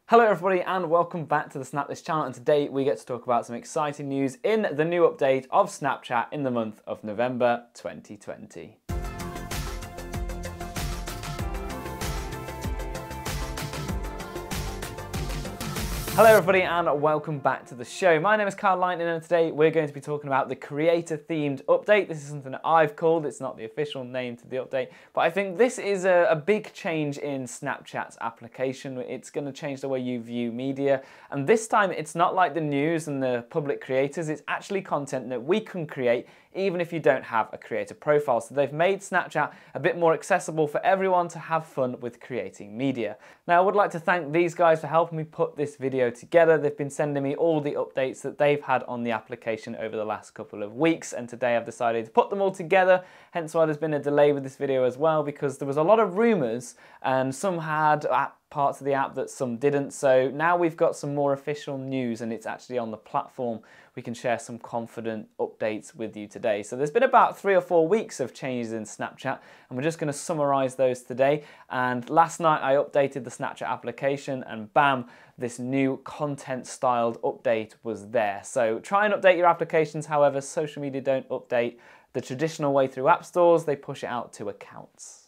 Hello everybody and welcome back to the Snapthis channel, and today we get to talk about some exciting news in the new update of Snapchat in the month of November 2020. Hello everybody and welcome back to the show. My name is Carl Lightning and today we're going to be talking about the creator themed update. This is something that I've called, it's not the official name to the update, but I think this is a big change in Snapchat's application. It's going to change the way you view media, and this time it's not like the news and the public creators, it's actually content that we can create even if you don't have a creator profile. So they've made Snapchat a bit more accessible for everyone to have fun with creating media. Now I would like to thank these guys for helping me put this video together. They've been sending me all the updates that they've had on the application over the last couple of weeks, and today I've decided to put them all together, hence why there's been a delay with this video as well, because there was a lot of rumours and some had parts of the app that some didn't. So now we've got some more official news and it's actually on the platform. We can share some confident updates with you today. So there's been about 3 or 4 weeks of changes in Snapchat and we're just going to summarize those today. And last night I updated the Snapchat application and bam, this new content styled update was there. So try and update your applications. However, social media don't update the traditional way through app stores, they push it out to accounts.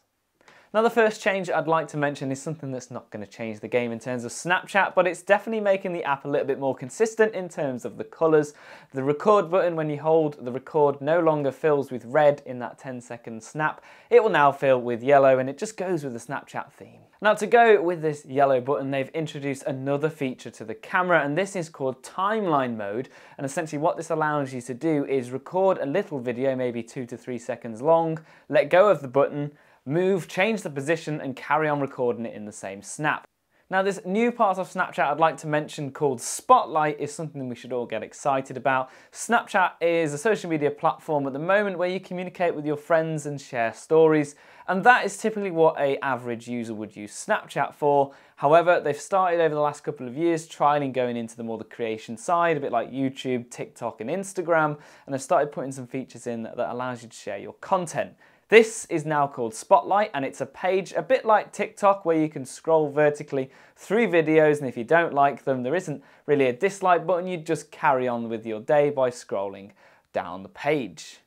Now the first change I'd like to mention is something that's not going to change the game in terms of Snapchat, but it's definitely making the app a little bit more consistent in terms of the colours. The record button, when you hold the record, no longer fills with red in that 10-second snap. It will now fill with yellow, and it just goes with the Snapchat theme. Now to go with this yellow button, they've introduced another feature to the camera, and this is called timeline mode. And essentially what this allows you to do is record a little video, maybe 2 to 3 seconds long, let go of the button, move, change the position and carry on recording it in the same snap. Now this new part of Snapchat I'd like to mention called Spotlight is something we should all get excited about. Snapchat is a social media platform at the moment where you communicate with your friends and share stories, and that is typically what an average user would use Snapchat for. However, they've started over the last couple of years trialing going into the more the creation side, a bit like YouTube, TikTok and Instagram, and they've started putting some features in that allows you to share your content. This is now called Spotlight, and it's a page a bit like TikTok where you can scroll vertically through videos, and if you don't like them, there isn't really a dislike button, you just carry on with your day by scrolling down the page.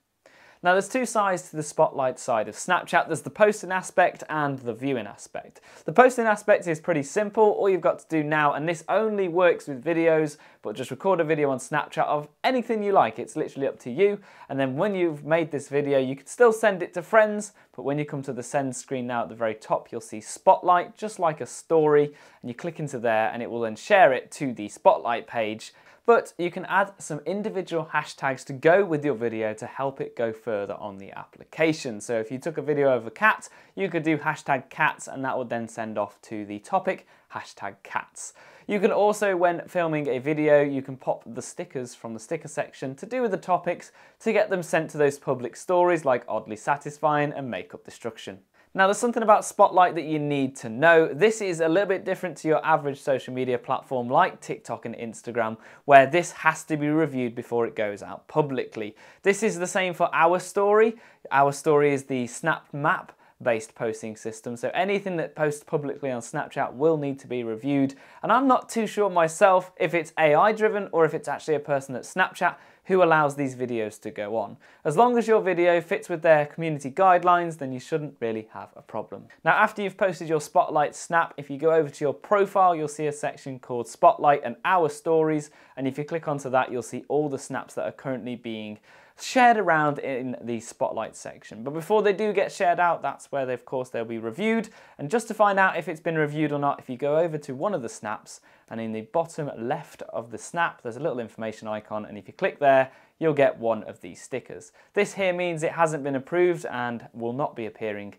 Now there's two sides to the Spotlight side of Snapchat. There's the posting aspect and the viewing aspect. The posting aspect is pretty simple. All you've got to do now, and this only works with videos, but just record a video on Snapchat of anything you like. It's literally up to you. And then when you've made this video, you can still send it to friends, but when you come to the send screen now at the very top, you'll see Spotlight, just like a story, and you click into there and it will then share it to the Spotlight page. But you can add some individual hashtags to go with your video to help it go further on the application. So if you took a video of a cat, you could do hashtag cats and that would then send off to the topic hashtag cats. You can also, when filming a video, you can pop the stickers from the sticker section to do with the topics to get them sent to those public stories like oddly satisfying and makeup destruction. Now there's something about Spotlight that you need to know. This is a little bit different to your average social media platform like TikTok and Instagram, where this has to be reviewed before it goes out publicly. This is the same for Our Story. Our Story is the Snap Map based posting system, so anything that posts publicly on Snapchat will need to be reviewed, and I'm not too sure myself if it's AI driven or if it's actually a person at Snapchat who allows these videos to go on. As long as your video fits with their community guidelines, then you shouldn't really have a problem. Now after you've posted your Spotlight snap, if you go over to your profile, you'll see a section called Spotlight and Our Stories, and if you click onto that, you'll see all the snaps that are currently being shared around in the Spotlight section. But before they do get shared out, that's where of course they'll be reviewed. And just to find out if it's been reviewed or not, if you go over to one of the snaps, and in the bottom left of the snap there's a little information icon, and if you click there you'll get one of these stickers. This here means it hasn't been approved and will not be appearing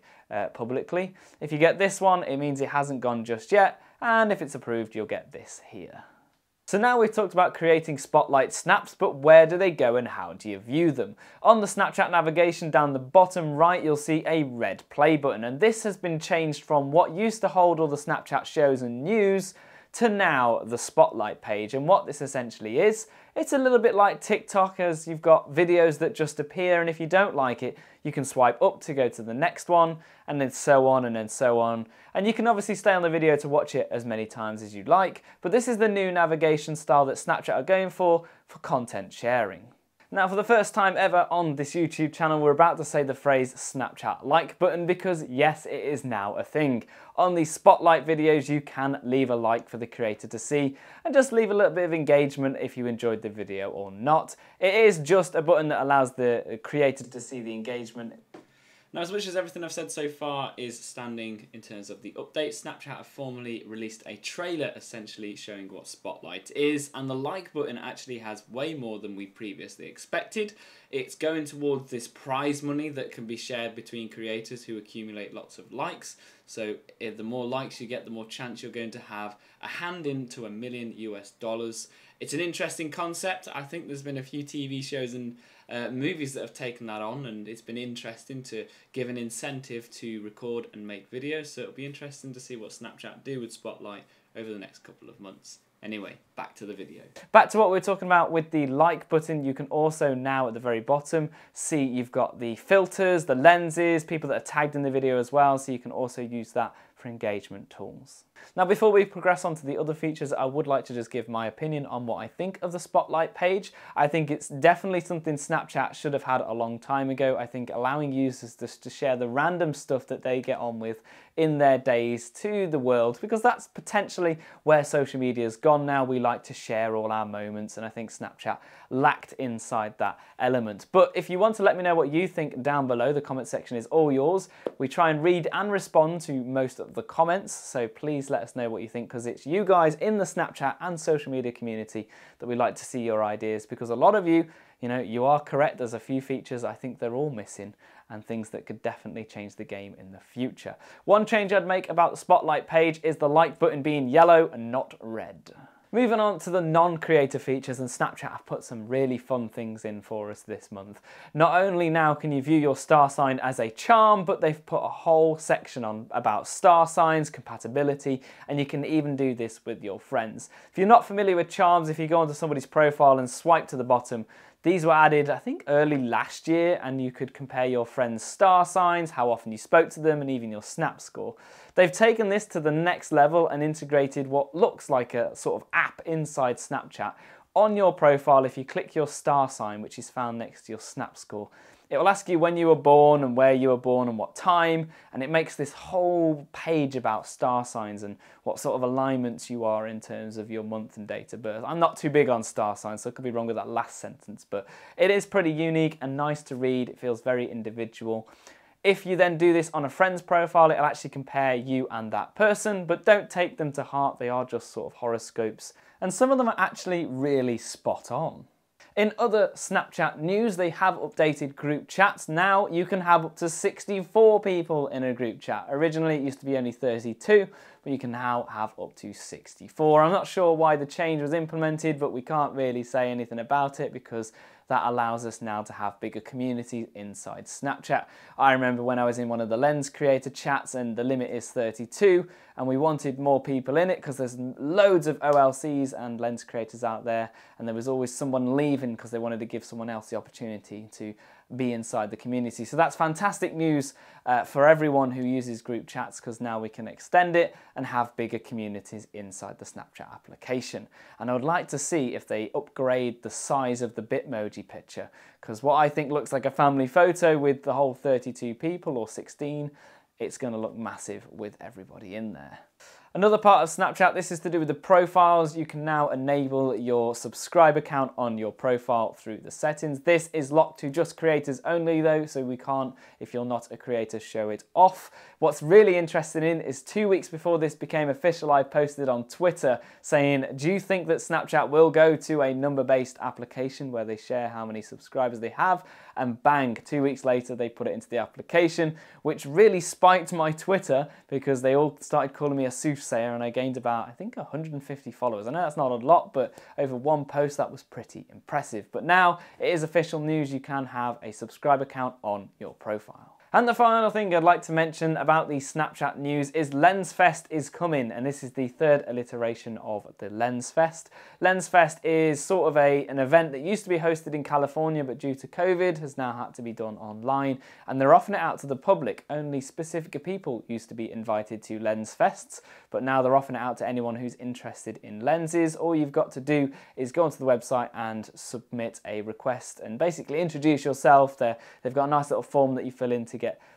publicly. If you get this one, it means it hasn't gone just yet, and if it's approved you'll get this here. So now we've talked about creating Spotlight snaps, but where do they go and how do you view them? On the Snapchat navigation down the bottom right, you'll see a red play button, and this has been changed from what used to hold all the Snapchat shows and news to now the Spotlight page. And what this essentially is, it's a little bit like TikTok, as you've got videos that just appear, and if you don't like it, you can swipe up to go to the next one, and then so on and then so on. And you can obviously stay on the video to watch it as many times as you'd like, but this is the new navigation style that Snapchat are going for content sharing. Now, for the first time ever on this YouTube channel, we're about to say the phrase Snapchat like button because yes, it is now a thing. On these Spotlight videos, you can leave a like for the creator to see and just leave a little bit of engagement if you enjoyed the video or not. It is just a button that allows the creator to see the engagement. Now, as much as everything I've said so far is standing in terms of the update, Snapchat have formally released a trailer essentially showing what Spotlight is, and the like button actually has way more than we previously expected. It's going towards this prize money that can be shared between creators who accumulate lots of likes. So if the more likes you get, the more chance you're going to have a hand into $1 million US. It's an interesting concept. I think there's been a few TV shows and movies that have taken that on, and it's been interesting to give an incentive to record and make videos. So it'll be interesting to see what Snapchat do with Spotlight over the next couple of months. Anyway, back to the video. Back to what we were talking about with the like button, you can also now at the very bottom see you've got the filters, the lenses, people that are tagged in the video as well, so you can also use that for engagement tools. Now, before we progress on to the other features, I would like to just give my opinion on what I think of the Spotlight page. I think it's definitely something Snapchat should have had a long time ago. I think allowing users just to share the random stuff that they get on with in their days to the world, because that's potentially where social media has gone now. We like to share all our moments, and I think Snapchat lacked inside that element. But if you want to let me know what you think down below, the comment section is all yours. We try and read and respond to most of the comments, so please let us know what you think, because it's you guys in the Snapchat and social media community that we like to see your ideas, because a lot of you, you are correct. There's a few features I think they're all missing and things that could definitely change the game in the future. One change I'd make about the Spotlight page is the like button being yellow and not red. Moving on to the non-creator features, and Snapchat have put some really fun things in for us this month. Not only now can you view your star sign as a charm, but they've put a whole section on about star signs, compatibility, and you can even do this with your friends. If you're not familiar with charms, if you go onto somebody's profile and swipe to the bottom, these were added, I think, early last year, and you could compare your friends' star signs, how often you spoke to them, and even your Snap score. They've taken this to the next level and integrated what looks like a sort of app inside Snapchat on your profile. If you click your star sign, which is found next to your Snap score, it will ask you when you were born and where you were born and what time, and it makes this whole page about star signs and what sort of alignments you are in terms of your month and date of birth. I'm not too big on star signs, so I could be wrong with that last sentence, but it is pretty unique and nice to read. It feels very individual. If you then do this on a friend's profile, it'll actually compare you and that person, but don't take them to heart. They are just sort of horoscopes, and some of them are actually really spot on. In other Snapchat news, they have updated group chats. Now you can have up to 64 people in a group chat. Originally it used to be only 32, but you can now have up to 64. I'm not sure why the change was implemented, but we can't really say anything about it because that allows us now to have bigger communities inside Snapchat. I remember when I was in one of the Lens creator chats and the limit is 32, and we wanted more people in it because there's loads of OLCs and Lens creators out there, and there was always someone leaving because they wanted to give someone else the opportunity to be inside the community. So that's fantastic news for everyone who uses group chats, because now we can extend it and have bigger communities inside the Snapchat application. And I would like to see if they upgrade the size of the Bitmoji picture, because what I think looks like a family photo with the whole 32 people or 16, it's going to look massive with everybody in there. Another part of Snapchat, this is to do with the profiles. You can now enable your subscriber count on your profile through the settings. This is locked to just creators only though, so we can't, if you're not a creator, show it off. What's really interesting is 2 weeks before this became official, I posted on Twitter saying, do you think that Snapchat will go to a number-based application where they share how many subscribers they have? And bang, 2 weeks later they put it into the application, which really spiked my Twitter because they all started calling me a soothsayer, and I gained about, I think, 150 followers. I know that's not a lot, but over one post that was pretty impressive. But now it is official news, you can have a subscriber count on your profile. And the final thing I'd like to mention about the Snapchat news is LensFest is coming, and this is the third iteration of the LensFest. LensFest is sort of an event that used to be hosted in California, but due to COVID has now had to be done online, and they're offering it out to the public. Only specific people used to be invited to LensFests, but now they're offering it out to anyone who's interested in lenses. All you've got to do is go onto the website and submit a request and basically introduce yourself. They've got a nice little form that you fill in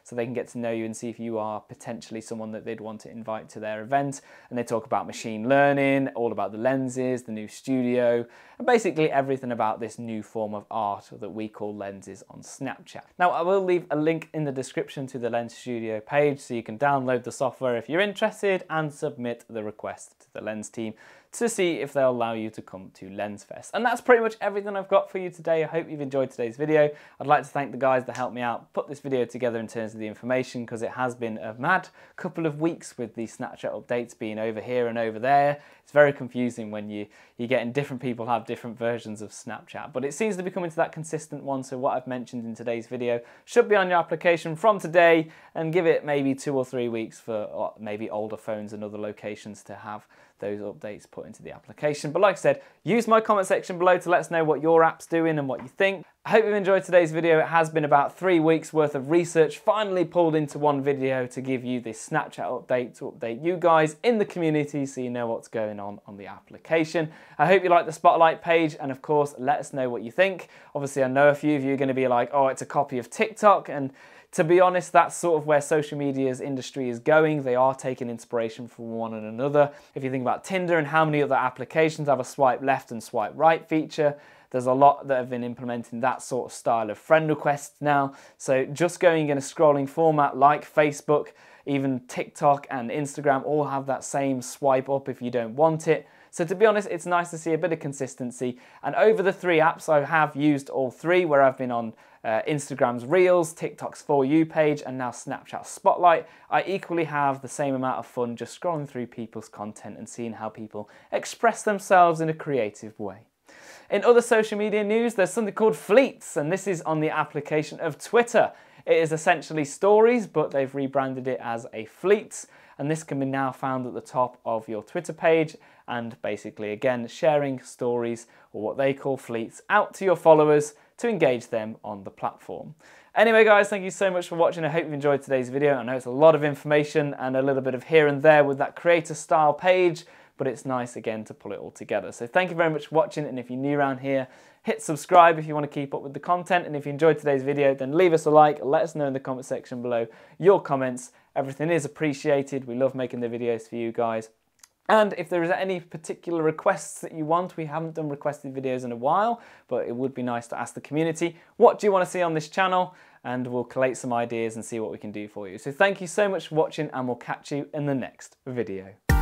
so they can get to know you and see if you are potentially someone that they'd want to invite to their event. And they talk about machine learning, all about the lenses, the new studio, and basically everything about this new form of art that we call lenses on Snapchat. Now, I will leave a link in the description to the Lens Studio page so you can download the software if you're interested and submit the request to the Lens team to see if they'll allow you to come to LensFest. And that's pretty much everything I've got for you today. I hope you've enjoyed today's video. I'd like to thank the guys that helped me out put this video together in terms of the information, because it has been a mad couple of weeks with the Snapchat updates being over here and over there. It's very confusing when you're getting different people have different versions of Snapchat, but it seems to be coming to that consistent one. So what I've mentioned in today's video should be on your application from today, and give it maybe 2 or 3 weeks for maybe older phones and other locations to have those updates put into the application. But like I said, use my comment section below to let us know what your app's doing and what you think. I hope you've enjoyed today's video. It has been about 3 weeks worth of research finally pulled into one video to give you this Snapchat update, to update you guys in the community so you know what's going on the application. I hope you like the Spotlight page, and of course let us know what you think. Obviously I know a few of you are going to be like, oh, it's a copy of TikTok, and to be honest, that's sort of where social media's industry is going. They are taking inspiration from one another. If you think about Tinder and how many other applications have a swipe left and swipe right feature, there's a lot that have been implementing that sort of style of friend requests now. So just going in a scrolling format like Facebook, even TikTok and Instagram all have that same swipe up if you don't want it. So to be honest, it's nice to see a bit of consistency. And over the 3 apps, I have used all 3, where I've been on Instagram's Reels, TikTok's For You page, and now Snapchat Spotlight. I equally have the same amount of fun just scrolling through people's content and seeing how people express themselves in a creative way. In other social media news, there's something called Fleets, and this is on the application of Twitter. It is essentially stories, but they've rebranded it as a Fleets, and this can be now found at the top of your Twitter page, and basically again sharing stories, or what they call Fleets, out to your followers to engage them on the platform. Anyway guys, thank you so much for watching. I hope you enjoyed today's video. I know it's a lot of information and a little bit of here and there with that creator style page, but it's nice again to pull it all together. So thank you very much for watching, and if you're new around here, hit subscribe if you want to keep up with the content, and if you enjoyed today's video, then leave us a like, let us know in the comment section below your comments. Everything is appreciated. We love making the videos for you guys. And if there is any particular requests that you want, we haven't done requested videos in a while, but it would be nice to ask the community, what do you want to see on this channel? And we'll collate some ideas and see what we can do for you. So thank you so much for watching, and we'll catch you in the next video.